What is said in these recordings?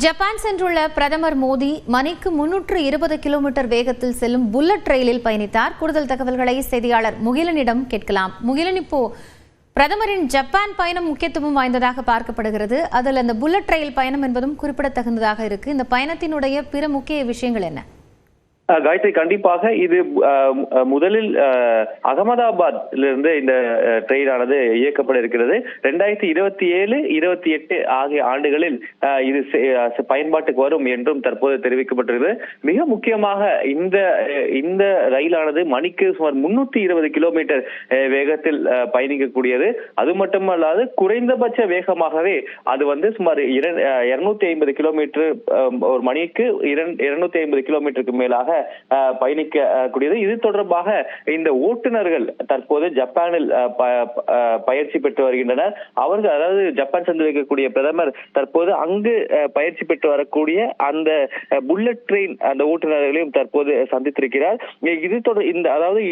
Japan சென்றுள்ள பிரதமர் மோடி மணிக்கு 320 கிலோமீட்டர் வேகத்தில் செல்லும் புல்லட் ரயிலில் பயணித்தார். கூடுதல் தகவல்களை செய்தியாளர் முகிலனிடம் கேட்கலாம். முகிலன், இப்போ பிரதமரின் ஜப்பான் பயணம் முக்கியத்துவம் வாய்ந்ததாக பார்க்கப்படுகிறது. அதில் அந்த புல்லட் ரயில் பயணம் என்பதும் குறிப்பிடத்தகுந்ததாக இருக்கு. இந்த பயணத்தினுடைய பிற முக்கிய விஷயங்கள் என்ன? காயத்ரி, கண்டிப்பாக இது முதலில் அகமதாபாத்திலிருந்து இந்த ட்ரெயினானது இயக்கப்பட இருக்கிறது. 2027, 28 ஆகிய ஆண்டுகளில் இது பயன்பாட்டுக்கு வரும் என்றும் தற்போது தெரிவிக்கப்பட்டிருக்கிறது. மிக முக்கியமாக இந்த ரயிலானது மணிக்கு சுமார் 320 கிலோமீட்டர் வேகத்தில் பயணிக்கக்கூடியது. அது மட்டுமல்லாது குறைந்தபட்ச வேகமாகவே அது சுமார் 250 கிலோமீட்டர் ஒரு மணிக்கு 250 கிலோமீட்டருக்கு மேலாக பயணிக்கக்கூடியது. இது தொடர்பாக இந்த ஓட்டுநர்கள் தற்போது ஜப்பானில் பயிற்சி பெற்று வருகின்றனர். அவர்கள், அதாவது ஜப்பான் சென்றிருக்கக்கூடிய பிரதமர் தற்போது அங்கு பயிற்சி பெற்று வரக்கூடிய அந்த புல்லட் ட்ரெயின் அந்த ஓட்டுநர்களையும் தற்போது சந்தித்திருக்கிறார்.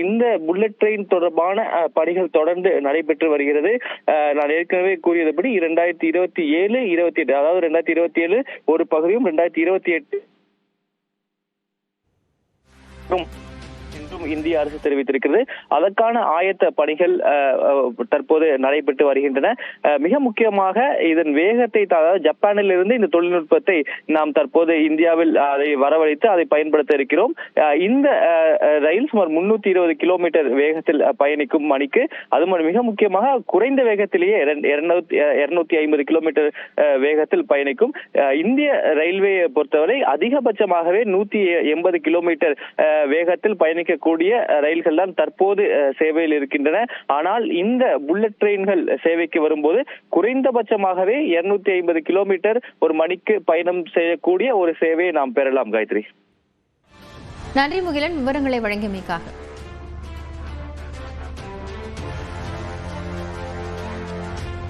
இந்த புல்லட் ட்ரெயின் தொடர்பான பணிகள் தொடர்ந்து நடைபெற்று வருகிறது. நான் ஏற்கனவே கூறியதுபடி 2027, 28, அதாவது 2027 ஒரு பகுதியும் 2028 என்றும் இந்திய அரசு தெரிவித்திருக்கிறது. அதற்கான ஆயத்த பணிகள் தற்போது நடைபெற்று வருகின்றன. மிக முக்கியமாக இதன் வேகத்தை, அதாவது ஜப்பானில் இருந்து இந்த தொழில்நுட்பத்தை நாம் தற்போது இந்தியாவில் அதை வரவழைத்து அதை பயன்படுத்த இருக்கிறோம். இந்த ரயில் சுமார் 320 கிலோமீட்டர் வேகத்தில் பயணிக்கும் மணிக்கு. அது மிக முக்கியமாக குறைந்த வேகத்திலேயே 250 கிலோமீட்டர் வேகத்தில் பயணிக்கும். இந்திய ரயில்வேயை பொறுத்தவரை அதிகபட்சமாகவே 180 கிலோமீட்டர் வேகத்தில் பயணிக்கக்கூடிய ரயில்கள் தான் தற்போது சேவையில் இருக்கின்றன. ஆனால் இந்த புல்லட் ட்ரெயின்கள் சேவைக்கு வரும்போது குறைந்தபட்சமாகவே 250 கிலோமீட்டர் ஒரு மணிக்கு பயணம் செய்யக்கூடிய ஒரு சேவையை நாம் பெறலாம். காயத்ரி, நன்றி முகிலன், விவரங்களை வழங்கியமைக்காக.